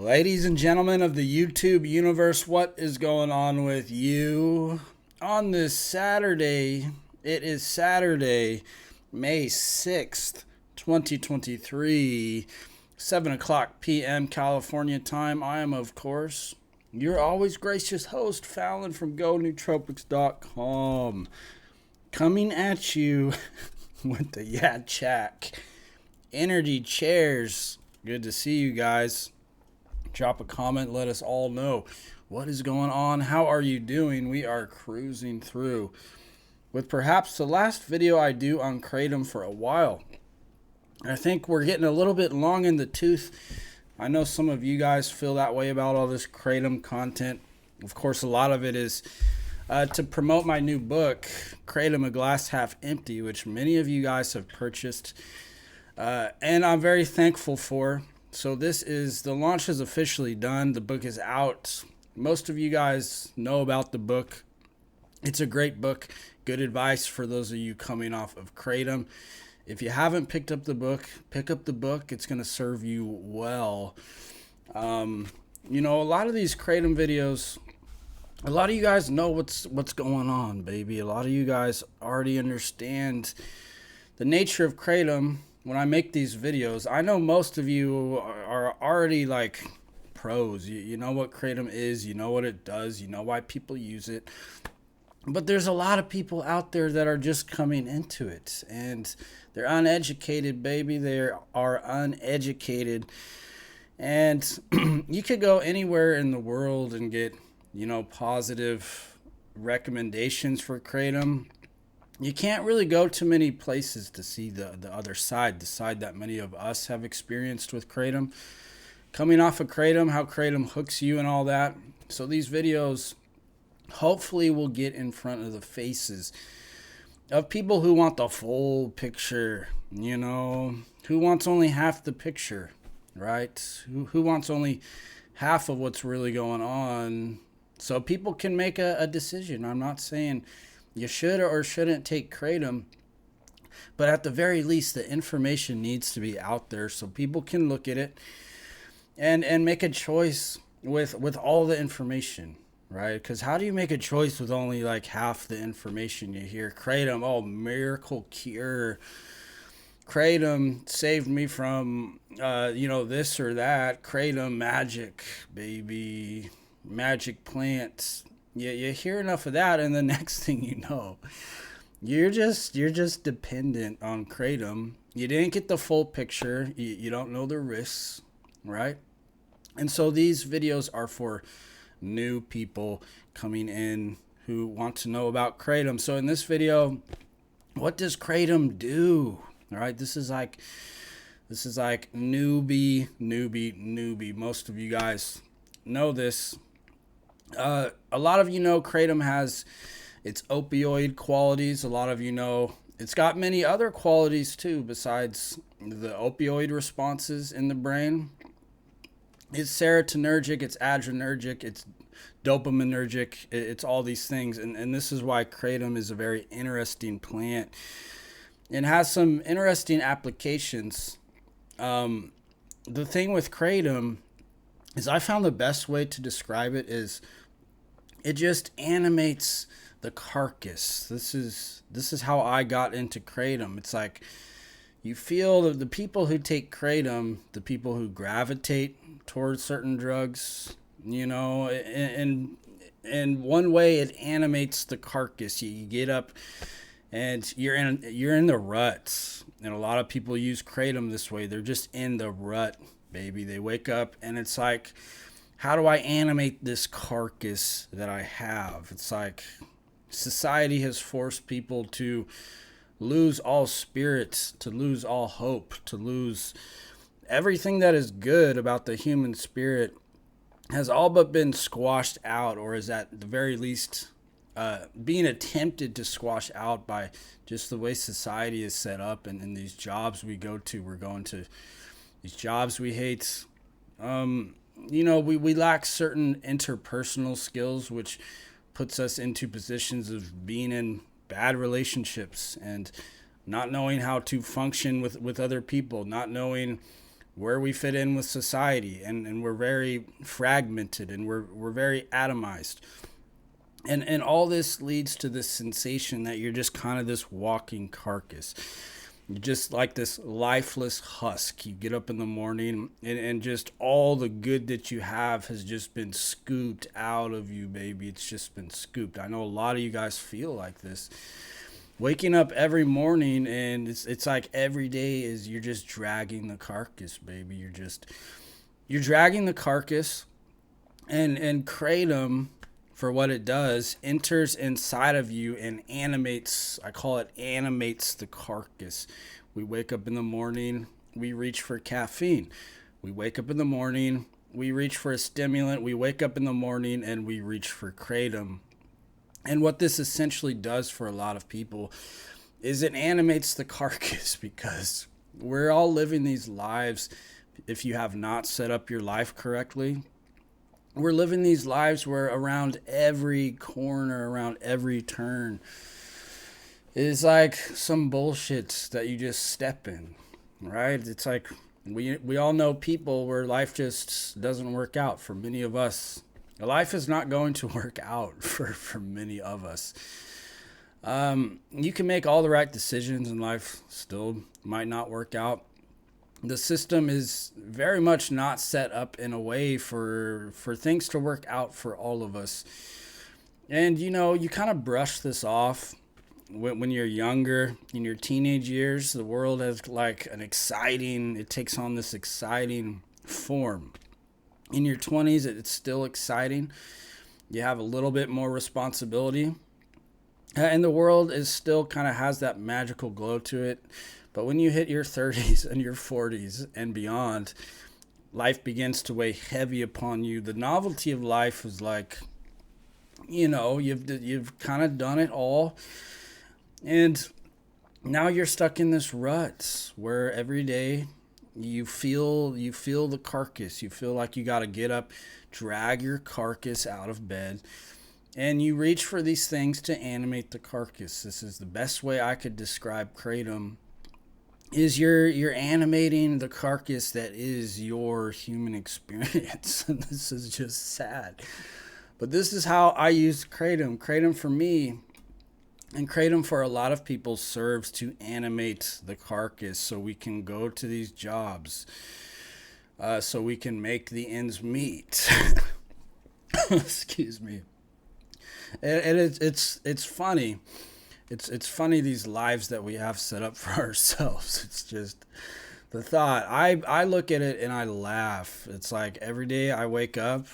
Ladies and gentlemen of the YouTube universe, what is going on with you? On this Saturday, it is Saturday, May 6th, 2023, 7 o'clock p.m. California time. I am, of course, your always gracious host, Fallon from GoNootropics.com, coming at you with the Yad Energy Chairs. Good to see you guys. Drop a comment, let us all know what is going on. How are you doing? We are cruising through with perhaps the last video I do on Kratom for a while. I think we're getting a little bit long in the tooth. I know some of you guys feel that way about all this Kratom content. Of course, a lot of it is to promote my new book, Kratom, A Glass Half Empty, which many of you guys have purchased. And I'm very thankful for. So the launch is officially done. The book is out. Most of you guys know about the book. It's a great book. Good advice for those of you coming off of Kratom. If you haven't picked up the book, pick up the book. It's going to serve you well. A lot of these Kratom videos, a lot of you guys know what's going on, baby. A lot of you guys already understand the nature of Kratom. When I make these videos, I know most of you are already like pros. You know what Kratom is, you know what it does, you know why people use it. But there's a lot of people out there that are just coming into it, and they're uneducated, baby. They are uneducated. And you could go anywhere in the world and get, positive recommendations for Kratom. You can't really go to many places to see the other side, the side that many of us have experienced with Kratom. Coming off of Kratom, how Kratom hooks you and all that. So these videos hopefully will get in front of the faces of people who want the full picture, who wants only half the picture, right? Who wants only half of what's really going on, so people can make a decision. I'm not saying you should or shouldn't take Kratom, but at the very least, the information needs to be out there so people can look at it and make a choice with all the information, right? Because how do you make a choice with only like half the information you hear? Kratom, oh, miracle cure. Kratom saved me from, this or that. Kratom magic, baby. Magic plants. You hear enough of that, and the next thing you know, you're just dependent on Kratom. You didn't get the full picture. You don't know the risks, right? And so these videos are for new people coming in who want to know about Kratom. So in this video, what does Kratom do? All right, this is like newbie. Most of you guys know this. A lot of you know Kratom has its opioid qualities. A lot of you know it's got many other qualities too besides the opioid responses in the brain. It's serotonergic, it's adrenergic, it's dopaminergic, it's all these things. And this is why Kratom is a very interesting plant. It has some interesting applications. The thing with Kratom is I found the best way to describe it is it just animates the carcass. This is how I got into Kratom. It's like you feel the people who take Kratom, the people who gravitate towards certain drugs, and one way it animates the carcass. You get up and you're in the rut. And a lot of people use Kratom this way. They're just in the rut, baby. They wake up and it's like, how do I animate this carcass that I have? It's like society has forced people to lose all spirits, to lose all hope, to lose everything that is good about the human spirit has all but been squashed out, or is at the very least being attempted to squash out by just the way society is set up and these jobs we go to. We're going to these jobs we hate. We lack certain interpersonal skills, which puts us into positions of being in bad relationships and not knowing how to function with other people, not knowing where we fit in with society, and we're very fragmented, and we're very atomized. And all this leads to this sensation that you're just kind of this walking carcass. You're just like this lifeless husk. You get up in the morning, and just all the good that you have has just been scooped out of you, baby. It's just been scooped. I know a lot of you guys feel like this. Waking up every morning, and it's like every day is you're just dragging the carcass, baby. You're dragging the carcass, and kratom, for what it does, enters inside of you and animates, I call it animates the carcass. We wake up in the morning, we reach for caffeine. We wake up in the morning, we reach for a stimulant. We wake up in the morning and we reach for kratom. And what this essentially does for a lot of people is it animates the carcass, because we're all living these lives. If you have not set up your life correctly, we're living these lives where around every corner, around every turn is like some bullshit that you just step in, right? It's like we all know people where life just doesn't work out. For many of us, life is not going to work out for many of us. You can make all the right decisions and life still might not work out. The system is very much not set up in a way for things to work out for all of us. And, you kind of brush this off when you're younger, in your teenage years. The world has it takes on this exciting form. In your 20s, it's still exciting. You have a little bit more responsibility. And the world is still kind of has that magical glow to it. But when you hit your 30s and your 40s and beyond, life begins to weigh heavy upon you. The novelty of life is like, you've kind of done it all. And now you're stuck in this rut where every day you feel the carcass. You feel like you got to get up, drag your carcass out of bed, and you reach for these things to animate the carcass. This is the best way I could describe kratom. Is you're animating the carcass that is your human experience. And this is just sad. But this is how I use kratom. Kratom for me, and kratom for a lot of people, serves to animate the carcass so we can go to these jobs, so we can make the ends meet. Excuse me. And it's funny. It's funny, these lives that we have set up for ourselves. It's just the thought. I look at it and I laugh. It's like every day I wake up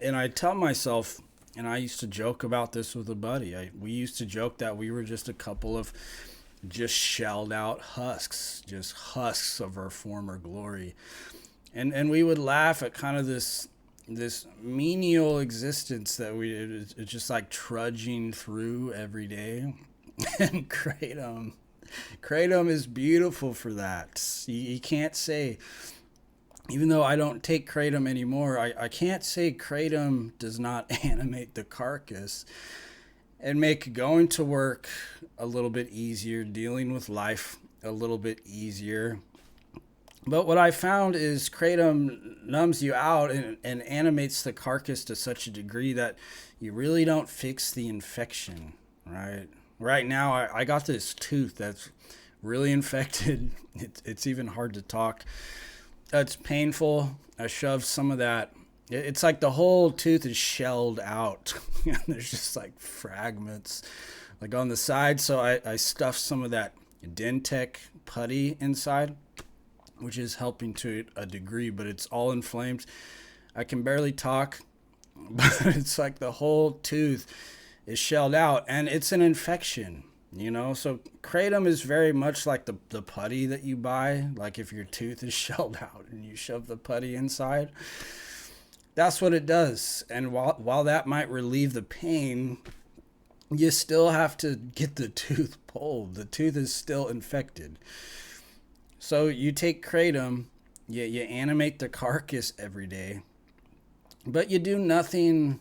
and I tell myself, and I used to joke about this with a buddy. We used to joke that we were just a couple of just shelled out husks, just husks of our former glory. And we would laugh at kind of this menial existence that it's just like trudging through every day. And kratom is beautiful for that. You can't say, even though I don't take kratom anymore, I can't say kratom does not animate the carcass and make going to work a little bit easier, dealing with life a little bit easier. But what I found is kratom numbs you out and animates the carcass to such a degree that you really don't fix the infection, right? Right now, I got this tooth that's really infected. It's even hard to talk. It's painful. I shoved some of that. It's like the whole tooth is shelled out. There's just like fragments like on the side. So I stuffed some of that Dentec putty inside, which is helping to a degree, but it's all inflamed. I can barely talk, but it's like the whole tooth is shelled out, and it's an infection, So kratom is very much like the putty that you buy. Like if your tooth is shelled out and you shove the putty inside, that's what it does. And while that might relieve the pain, you still have to get the tooth pulled. The tooth is still infected. So you take kratom, you animate the carcass every day, but you do nothing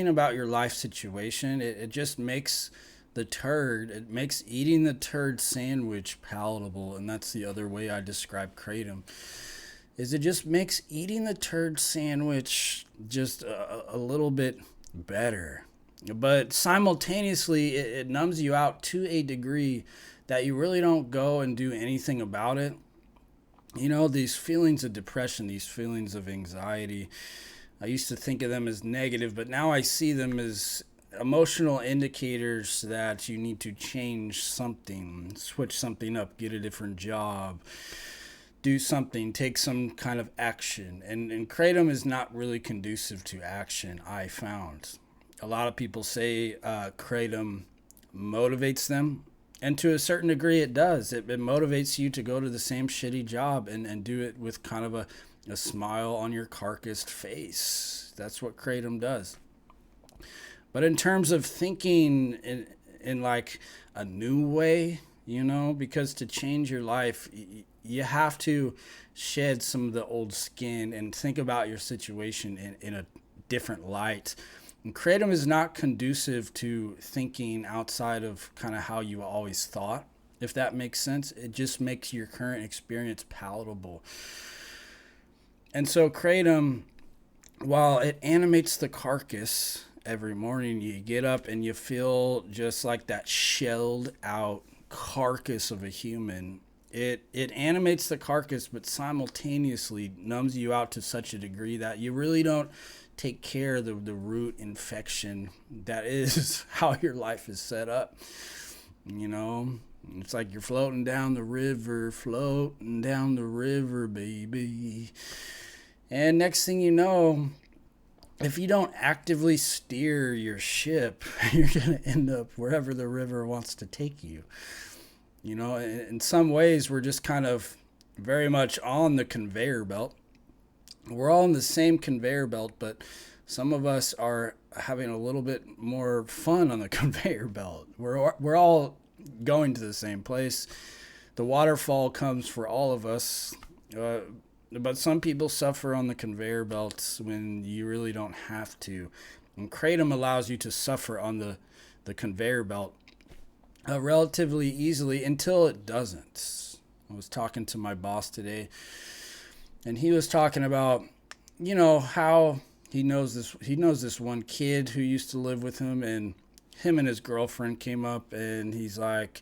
about your life situation. It just makes the turd. It makes eating the turd sandwich palatable, and that's the other way I describe kratom. Is it just makes eating the turd sandwich just a little bit better. But simultaneously, it numbs you out to a degree that you really don't go and do anything about it. You know, these feelings of depression, these feelings of anxiety, I used to think of them as negative, but now I see them as emotional indicators that you need to change something, switch something up, get a different job, do something, take some kind of action. And kratom is not really conducive to action, I found. A lot of people say kratom motivates them. And to a certain degree, it does. It motivates you to go to the same shitty job and do it with kind of a smile on your carcassed face. That's what kratom does. But in terms of thinking in like a new way, you know, because to change your life, you have to shed some of the old skin and think about your situation in a different light. And kratom is not conducive to thinking outside of kind of how you always thought, if that makes sense. It just makes your current experience palatable. And so kratom, while it animates the carcass every morning, you get up and you feel just like that shelled out carcass of a human. It animates the carcass, but simultaneously numbs you out to such a degree that you really don't take care of the root infection that is how your life is set up. You know, it's like you're floating down the river, baby. And next thing you know, if you don't actively steer your ship, you're going to end up wherever the river wants to take you. You know, in some ways, we're just kind of very much on the conveyor belt. We're all in the same conveyor belt, but some of us are having a little bit more fun on the conveyor belt. We're all going to the same place. The waterfall comes for all of us, but some people suffer on the conveyor belts when you really don't have to. And kratom allows you to suffer on the conveyor belt relatively easily until it doesn't. I was talking to my boss today, and he was talking about, you know, how he knows this one kid who used to live with him, and him and his girlfriend came up, and he's like,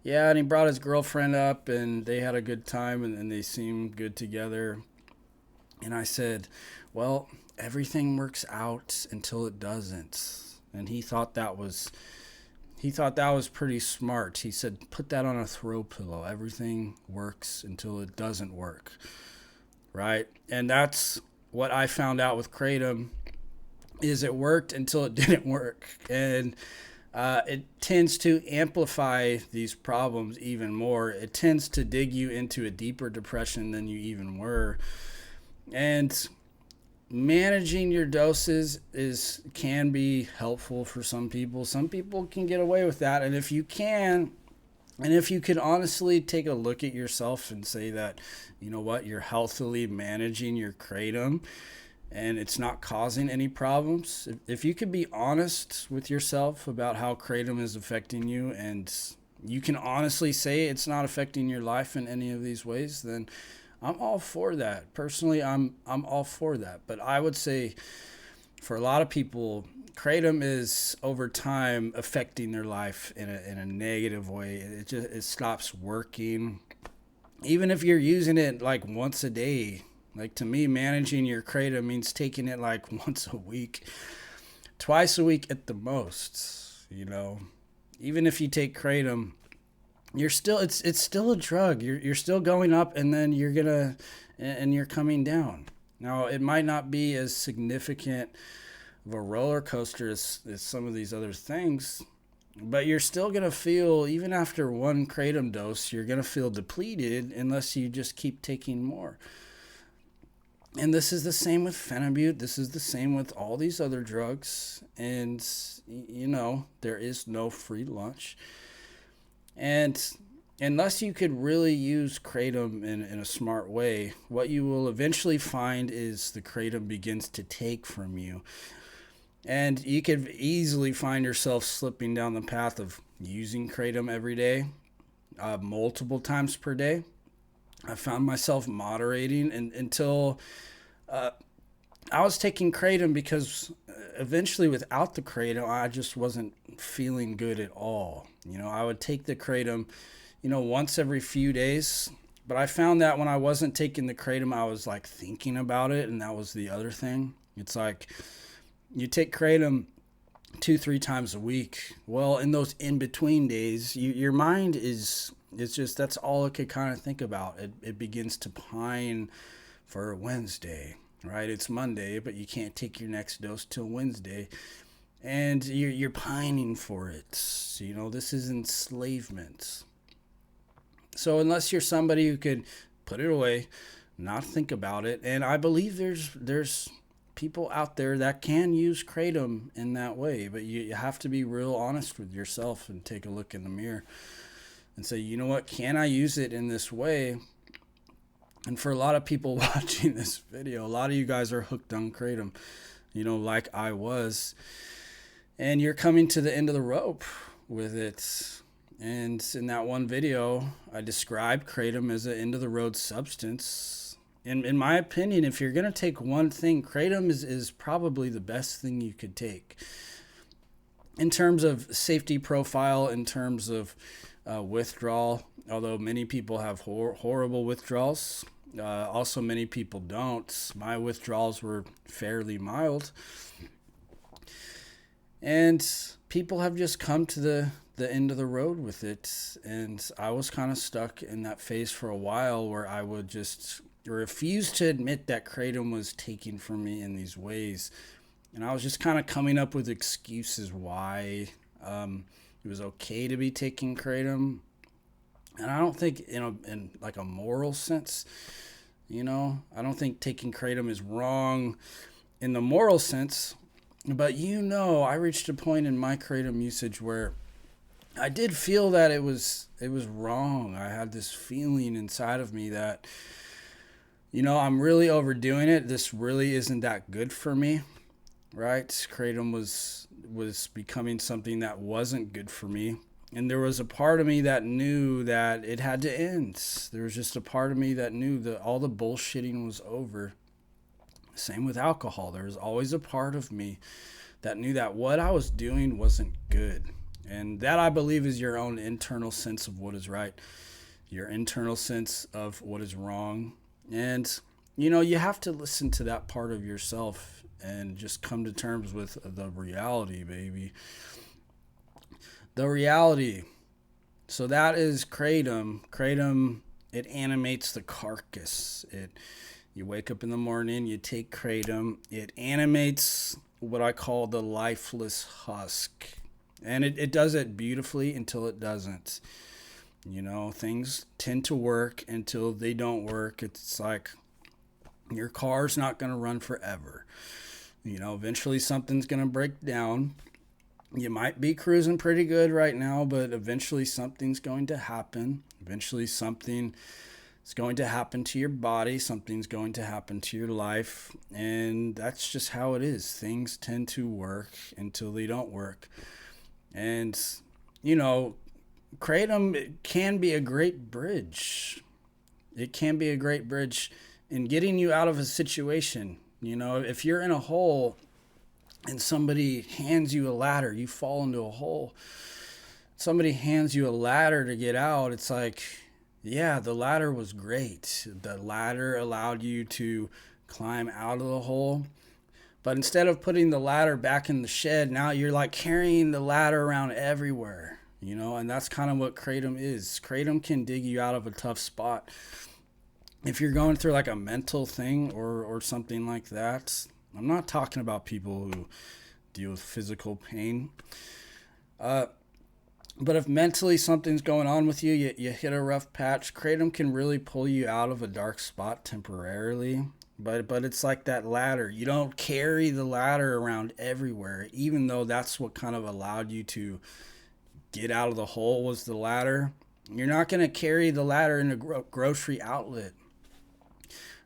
yeah, and he brought his girlfriend up, and they had a good time, and they seemed good together. And I said, well, everything works out until it doesn't. And he thought that was pretty smart. He said, put that on a throw pillow. Everything works until it doesn't work. Right? And that's what I found out with kratom, is it worked until it didn't work. And it tends to amplify these problems even more. It tends to dig you into a deeper depression than you even were. And managing your doses can be helpful for some people. Some people can get away with that. And if you could honestly take a look at yourself and say that, you know what, you're healthily managing your kratom and it's not causing any problems. If you could be honest with yourself about how kratom is affecting you, and you can honestly say it's not affecting your life in any of these ways, then I'm all for that. Personally, I'm all for that. But I would say for a lot of people, kratom is over time affecting their life in a negative way. It stops working. Even if you're using it like once a day. Like, to me, managing your kratom means taking it like once a week, twice a week at the most. You know, even if you take kratom, you're still it's still a drug. You're still going up, and then you're coming down. Now, it might not be as significant of a roller coaster as some of these other things, but you're still gonna feel, even after one kratom dose, you're gonna feel depleted unless you just keep taking more. And this is the same with Phenibut. This is the same with all these other drugs. And, you know, there is no free lunch. And unless you could really use kratom in a smart way, what you will eventually find is the kratom begins to take from you. And you could easily find yourself slipping down the path of using Kratom every day, multiple times per day. I found myself moderating until I was taking Kratom because eventually without the Kratom, I just wasn't feeling good at all. I would take the Kratom, once every few days. But I found that when I wasn't taking the Kratom, I was like thinking about it. And that was the other thing. It's like you take Kratom 2-3 times a week. Well, in those in between days, your mind it's just that's all it could kind of think about. It begins to pine for Wednesday, right? It's Monday, but you can't take your next dose till Wednesday, and you're pining for it. This is enslavement. So unless you're somebody who could put it away, not think about it, and I believe there's people out there that can use Kratom in that way, but you have to be real honest with yourself and take a look in the mirror and say, you know what, can I use it in this way? And for a lot of people watching this video, a lot of you guys are hooked on Kratom, like I was. And you're coming to the end of the rope with it. And in that one video, I described Kratom as an end-of-the-road substance. In my opinion, if you're going to take one thing, Kratom is probably the best thing you could take. In terms of safety profile, in terms of withdrawal, although many people have horrible withdrawals, also many people don't. My withdrawals were fairly mild. And people have just come to the end of the road with it. And I was kind of stuck in that phase for a while where I would just refuse to admit that Kratom was taking from me in these ways. And I was just kind of coming up with excuses why it was okay to be taking Kratom. And I don't think in like a moral sense, I don't think taking Kratom is wrong in the moral sense. But I reached a point in my Kratom usage where I did feel that it was wrong. I had this feeling inside of me that, I'm really overdoing it. This really isn't that good for me, right? Kratom was becoming something that wasn't good for me. And there was a part of me that knew that it had to end. There was just a part of me that knew that all the bullshitting was over. Same with alcohol. There was always a part of me that knew that what I was doing wasn't good. And that, I believe, is your own internal sense of what is right, your internal sense of what is wrong. And, you have to listen to that part of yourself and just come to terms with the reality, baby. The reality. So that is Kratom. Kratom, it animates the carcass. You wake up in the morning, you take Kratom. It animates what I call the lifeless husk. And it does it beautifully until it doesn't. Things tend to work until they don't work. It's like your car's not going to run forever. Eventually something's going to break down. You might be cruising pretty good right now, but eventually something's going to happen. Eventually something is going to happen to your body. Something's going to happen to your life. And that's just how it is. Things tend to work until they don't work. And, Kratom can be a great bridge. It can be a great bridge in getting you out of a situation. If you're in a hole and somebody hands you a ladder, you fall into a hole. Somebody hands you a ladder to get out. It's like, yeah, the ladder was great. The ladder allowed you to climb out of the hole. But instead of putting the ladder back in the shed, now you're like carrying the ladder around everywhere, and that's kind of what Kratom is. Kratom can dig you out of a tough spot. If you're going through like a mental thing or something like that, I'm not talking about people who deal with physical pain. But if mentally something's going on with you, you hit a rough patch, Kratom can really pull you out of a dark spot temporarily. But it's like that ladder. You don't carry the ladder around everywhere, even though that's what kind of allowed you to get out of the hole was the ladder. You're not going to carry the ladder in a grocery outlet,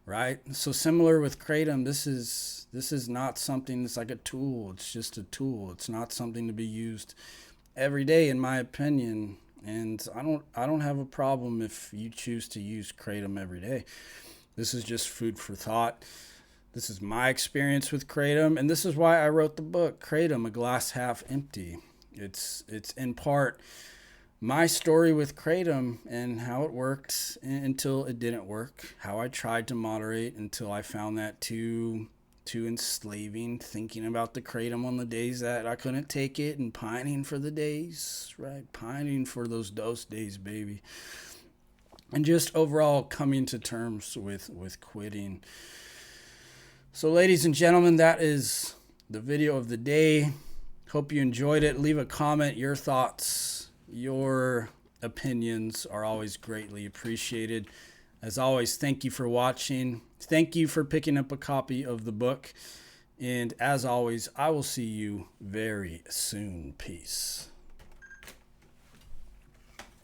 right? So similar with Kratom, this is This is not something that's like a tool. It's just a tool. It's not something to be used every day, in my opinion. And I don't have a problem if you choose to use Kratom every day. This is just food for thought. This is my experience with Kratom, and this is why I wrote the book, Kratom, A Glass Half Empty. It's in part my story with Kratom and how it worked until it didn't work, how I tried to moderate until I found that too enslaving, thinking about the Kratom on the days that I couldn't take it and pining for the days, right? Pining for those dose days, baby. And just overall coming to terms with quitting. So, ladies and gentlemen, that is the video of the day. Hope you enjoyed it. Leave a comment. Your thoughts, your opinions are always greatly appreciated. As always, thank you for watching. Thank you for picking up a copy of the book. And as always, I will see you very soon. Peace.